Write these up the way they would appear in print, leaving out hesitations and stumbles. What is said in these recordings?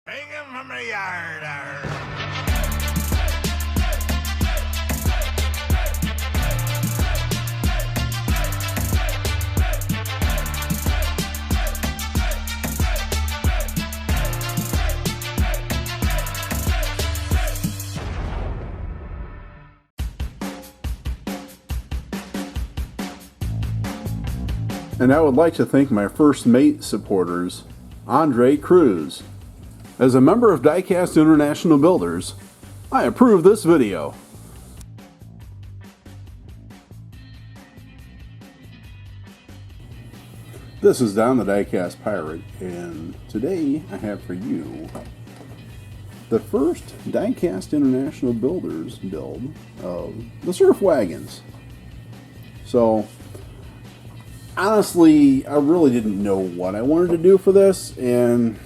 Bring him from the yard. And I would like to thank my first mate supporters, Andre Cruz. As a member of Diecast International Builders, I approve this video. This is Don the Diecast Pirate, and today I have for you the first Diecast International Builders build of the Surf Wagons. So, honestly, I really didn't know what I wanted to do for this, and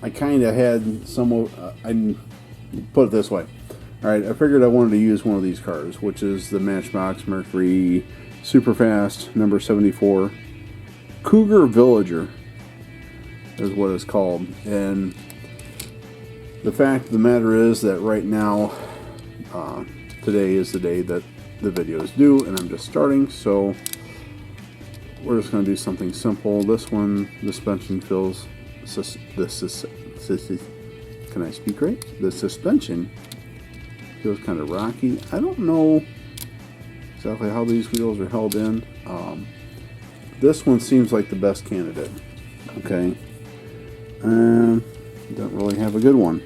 I kind of had some. I put it this way. All right, I figured I wanted to use one of these cars, which is the Matchbox Mercury Superfast number 74 Cougar Villager, is what it's called. And the fact of the matter is that right now, today is the day that the video is due, and I'm just starting, so we're just going to do something simple. This one, the suspension feels, can I speak right? The suspension feels kind of rocky. I don't know exactly how these wheels are held in. This one seems like the best candidate. Okay. Don't really have a good one.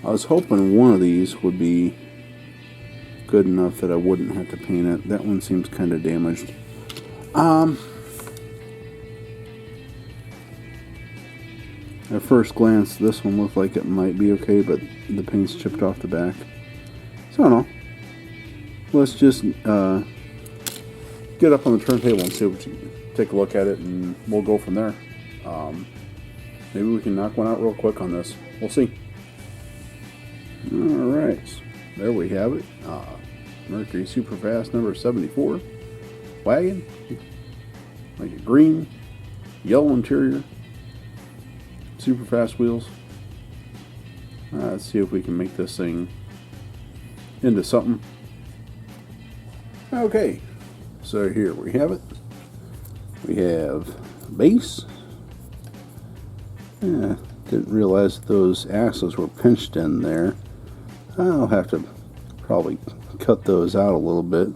I was hoping one of these would be good enough that I wouldn't have to paint it. That one seems kind of damaged. At first glance, this one looked like it might be okay, but the paint's chipped off the back. So I don't know. Let's just get up on the turntable and see what you take a look at it, and we'll go from there. Maybe we can knock one out real quick on this. We'll see. Alright, there we have it. Mercury Superfast number 74 wagon, like a green, yellow interior, Superfast wheels. Let's see if we can make this thing into something. Okay, so here we have it. We have base. Didn't realize those axles were pinched in there. I'll have to probably cut those out a little bit.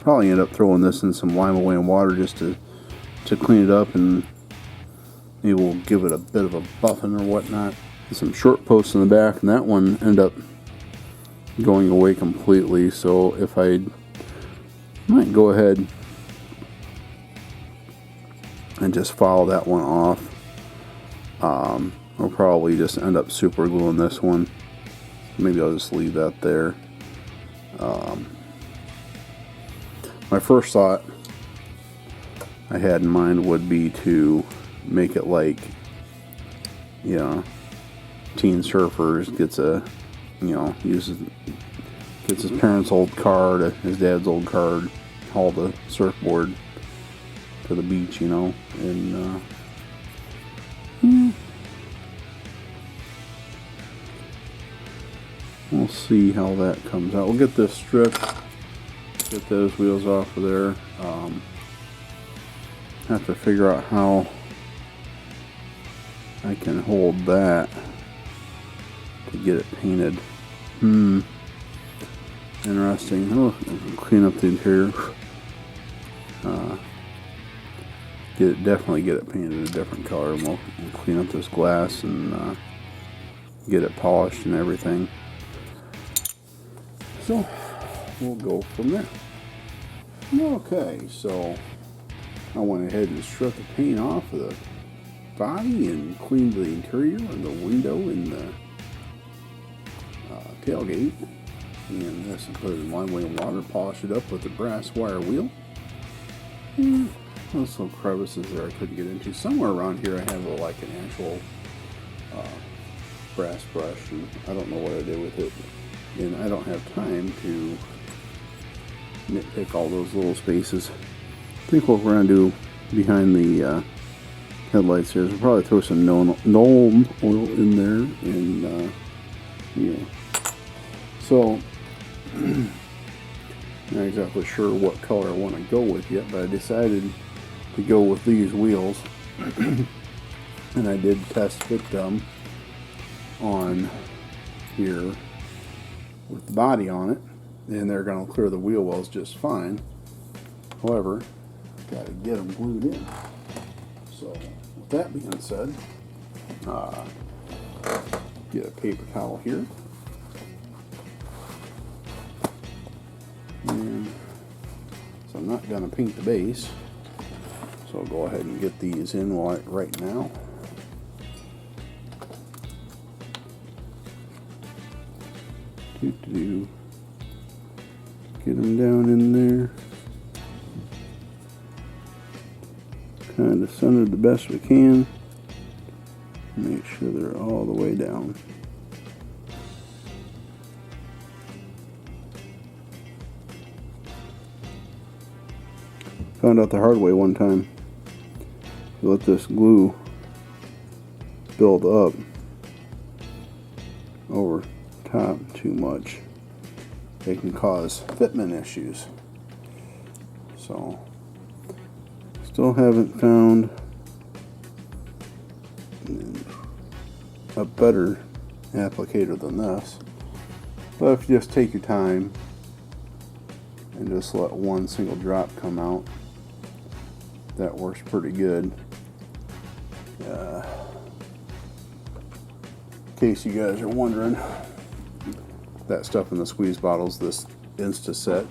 Probably end up throwing this in some lime away in water just to clean it up, and maybe we'll give it a bit of a buffing or whatnot. Some short posts in the back, and that one ended up going away completely. So if I might go ahead and just follow that one off, I'll probably just end up super gluing this one. Maybe I'll just leave that there. My first thought I had in mind would be to make it like, you know, Teen Surfers gets his parents' old car to his dad's old car, haul the surfboard to the beach, you know, and we'll see how that comes out. We'll get this stripped, get those wheels off of there. Have to figure out how I can hold that to get it painted. Interesting. I'll clean up the interior. Definitely get it painted a different color. And we'll clean up this glass and get it polished and everything. So we'll go from there. Okay, so I went ahead and stripped the paint off of the body and cleaned the interior and the window and the tailgate. And this, and put it in lime away in water, polish it up with a brass wire wheel. And those little crevices there I couldn't get into. Somewhere around here I have like an actual brass brush, and I don't know what I did with it. And I don't have time to nitpick all those little spaces. I think what we're going to do behind the headlights here. So we'll probably throw some Nuln oil in there, and yeah. So not exactly sure what color I want to go with yet, but I decided to go with these wheels. And I did test fit them on here with the body on it, and they're going to clear the wheel wells just fine. However, got to get them glued in. So with that being said, get a paper towel here, and so I'm not going to paint the base, so I'll go ahead and get these in right now. Get them down in there, kind of centered the best we can. Make sure they're all the way down. Found out the hard way one time. If you let this glue build up over top too much, it can cause fitment issues. So still haven't found a better applicator than this, but if you just take your time and just let one single drop come out, that works pretty good. In case you guys are wondering, that stuff in the squeeze bottles, this Instaset,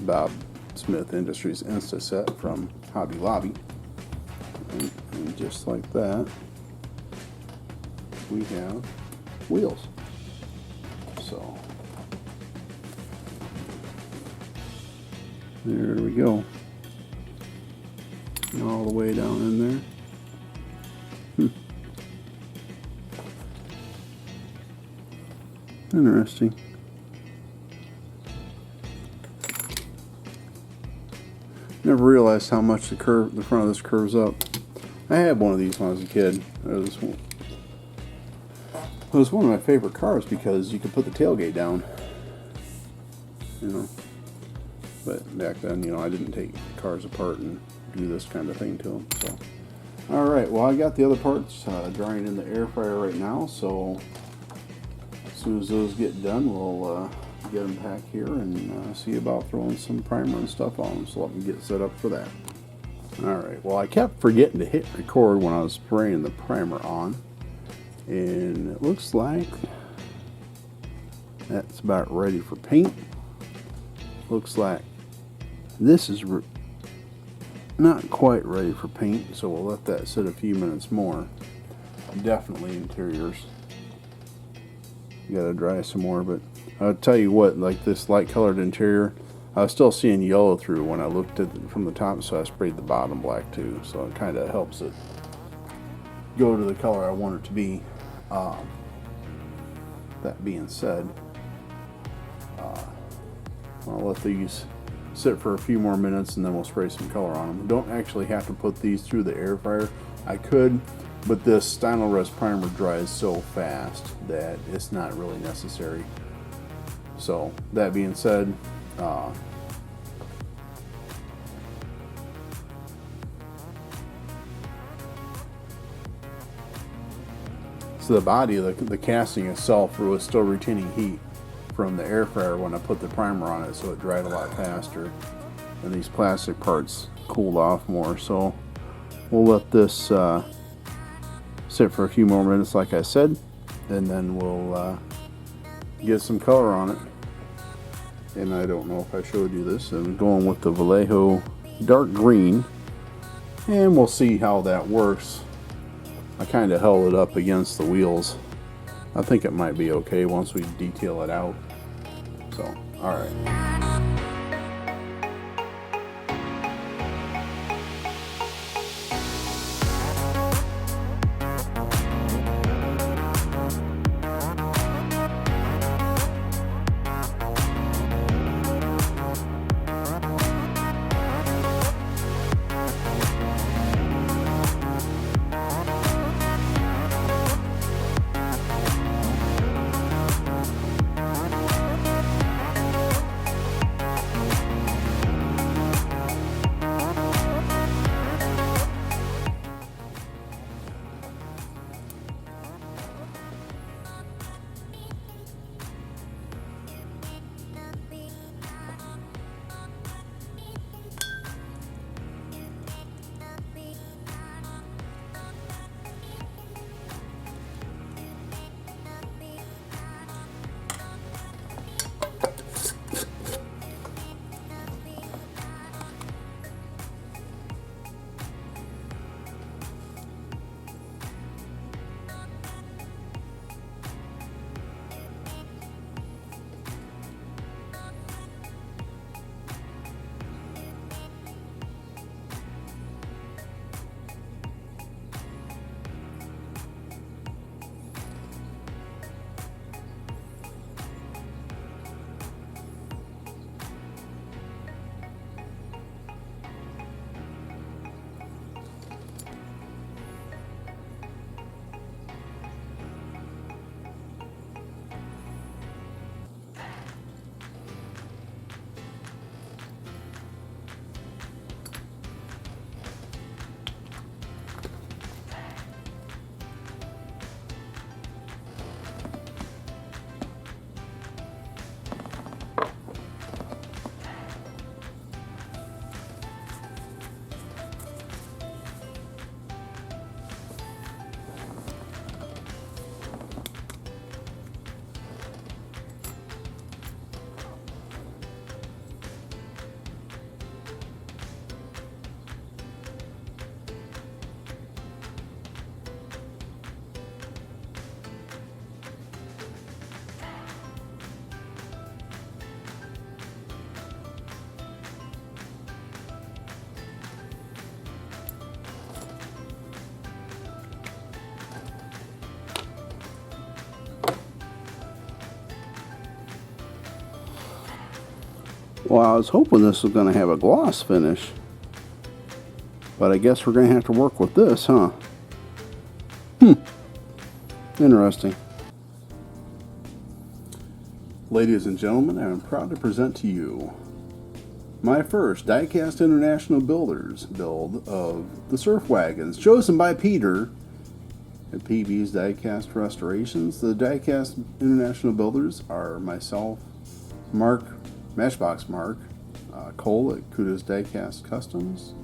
Bob Smith Industries Instaset from Hobby Lobby, and just like that, we have wheels. So there we go, all the way down in there. Interesting. Never realized how much the front of this curves up. I had one of these when I was a kid. It was one of my favorite cars because you could put the tailgate down, you know. But back then, I didn't take cars apart and do this kind of thing to them. So, all right. Well, I got the other parts drying in the air fryer right now. So as soon as those get done, we'll get them packed here and see about throwing some primer and stuff on them, so let me get set up for that. Alright, well, I kept forgetting to hit record when I was spraying the primer on, and it looks like that's about ready for paint. Looks like this is not quite ready for paint, so we'll let that sit a few minutes more. Definitely interiors gotta dry some more, but I'll tell you what, like this light colored interior, I was still seeing yellow through when I looked at it from the top, so I sprayed the bottom black too, so it kind of helps it go to the color I want it to be. That being said, I'll let these sit for a few more minutes and then we'll spray some color on them. Don't actually have to put these through the air fryer. I could, but this Stynylrest primer dries so fast that it's not really necessary. So that being said, so the body of the casting itself was still retaining heat from the air fryer when I put the primer on it, so it dried a lot faster, and these plastic parts cooled off more. So we'll let this sit for a few more minutes, like I said, and then we'll get some color on it. And I don't know if I showed you this. I'm going with the Vallejo dark green, and we'll see how that works. I kind of held it up against the wheels. I think it might be okay once we detail it out. So, all right. Well, I was hoping this was going to have a gloss finish, but I guess we're going to have to work with this, huh? Interesting. Ladies and gentlemen, I am proud to present to you my first Diecast International Builders build of the Surf Wagons, chosen by Peter at PB's Diecast Restorations. The Diecast International Builders are myself, Mark, Matchbox Mark, Cole at Kuda's Diecast Customs,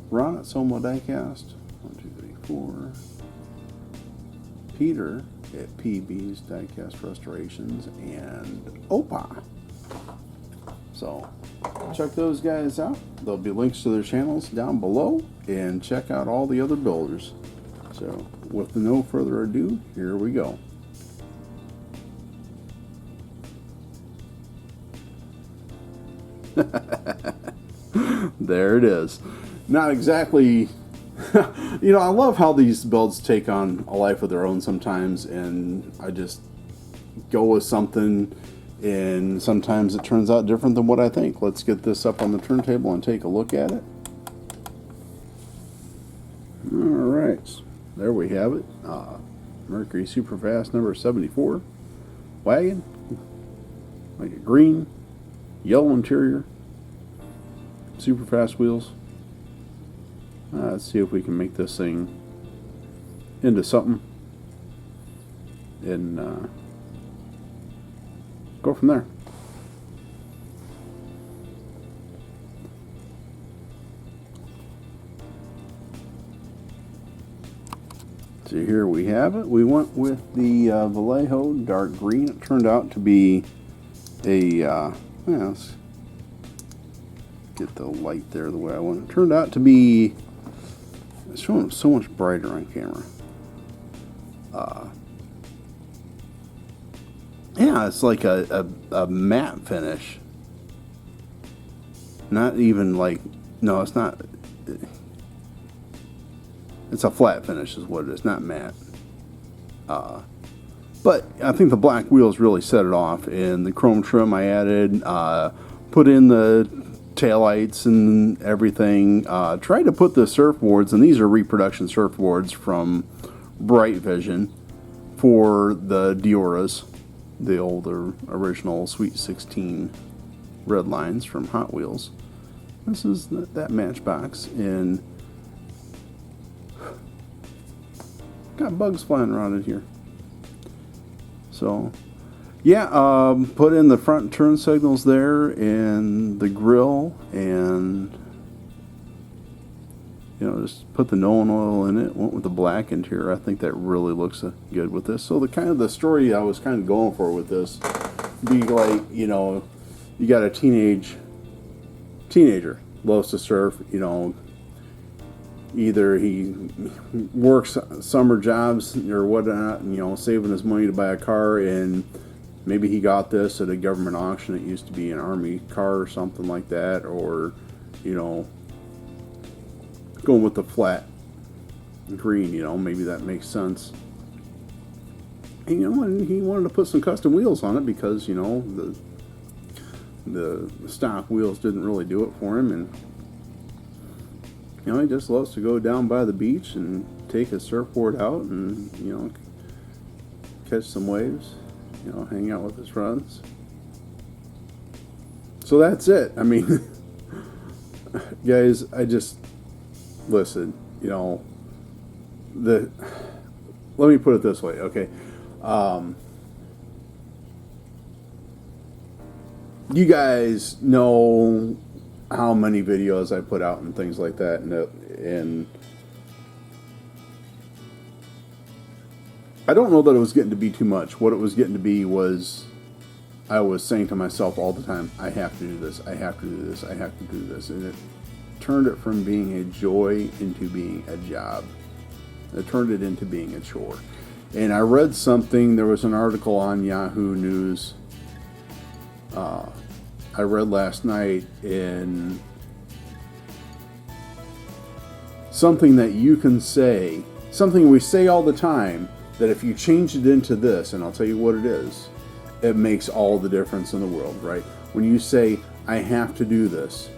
Ron at Soma Diecast, 1, 2, 3, 4, Peter at PB's Diecast Restorations, and Opa. So check those guys out. There'll be links to their channels down below, and check out all the other builders. So with no further ado, here we go. There it is. Not exactly you know, I love how these builds take on a life of their own sometimes, and I just go with something, and sometimes it turns out different than what I think. Let's get this up on the turntable and take a look at it. Alright, there we have it. Mercury Superfast number 74 wagon, like a green, yellow interior, Superfast wheels. Let's see if we can make this thing into something and go from there. So here we have it. We went with the Vallejo dark green. It turned out to be a let's get the light there the way I want. It turned out to be, it's showing so much brighter on camera. Yeah, it's like a matte finish. Not even like, no, it's not. It's a flat finish is what it is, not matte. But I think the black wheels really set it off, and the chrome trim I added, put in the taillights and everything. Tried to put the surfboards, and these are reproduction surfboards from Bright Vision for the Dioras, the older original Sweet 16 Redlines from Hot Wheels. This is that Matchbox, and got bugs flying around in here. So yeah, put in the front turn signals there and the grill, and you know, just put the Nolan oil in it. Went with the black interior. I think that really looks good with this. So the kind of the story I was kind of going for with this be like, you know, you got a teenager loves to surf. You know, either he works summer jobs or whatnot, and, you know, saving his money to buy a car, and maybe he got this at a government auction. It used to be an Army car or something like that, or, you know, going with the flat green, you know, maybe that makes sense. And, you know, and he wanted to put some custom wheels on it because, you know, the stock wheels didn't really do it for him, and, you know, he just loves to go down by the beach and take his surfboard out and, you know, catch some waves, you know, hang out with his friends. So that's it. I mean, guys, I just, listen, you know, let me put it this way, okay? You guys know how many videos I put out and things like that, and I don't know that it was getting to be too much. What it was getting to be was, I was saying to myself all the time, I have to do this, I have to do this, I have to do this, and it turned it from being a joy into being a job. It turned it into being a chore. And I read something, there was an article on Yahoo News I read last night, in something that you can say, something we say all the time, that if you change it into this, and I'll tell you what it is, it makes all the difference in the world, right? When you say, I have to do this,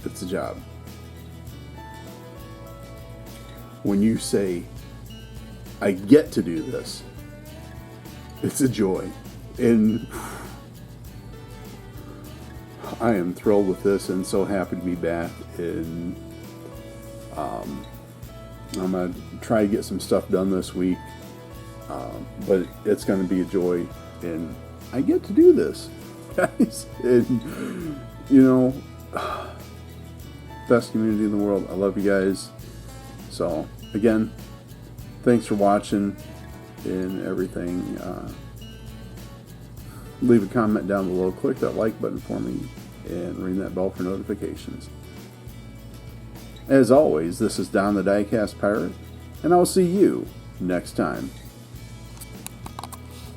it's a job. When you say, I get to do this, it's a joy. And I am thrilled with this and so happy to be back. And I'm going to try to get some stuff done this week. But it's going to be a joy. And I get to do this, guys. And, you know, best community in the world. I love you guys. So, again, thanks for watching and everything. Leave a comment down below. Click that like button for me and ring that bell for notifications. As always, this is Don the Diecast Pirate, and I'll see you next time.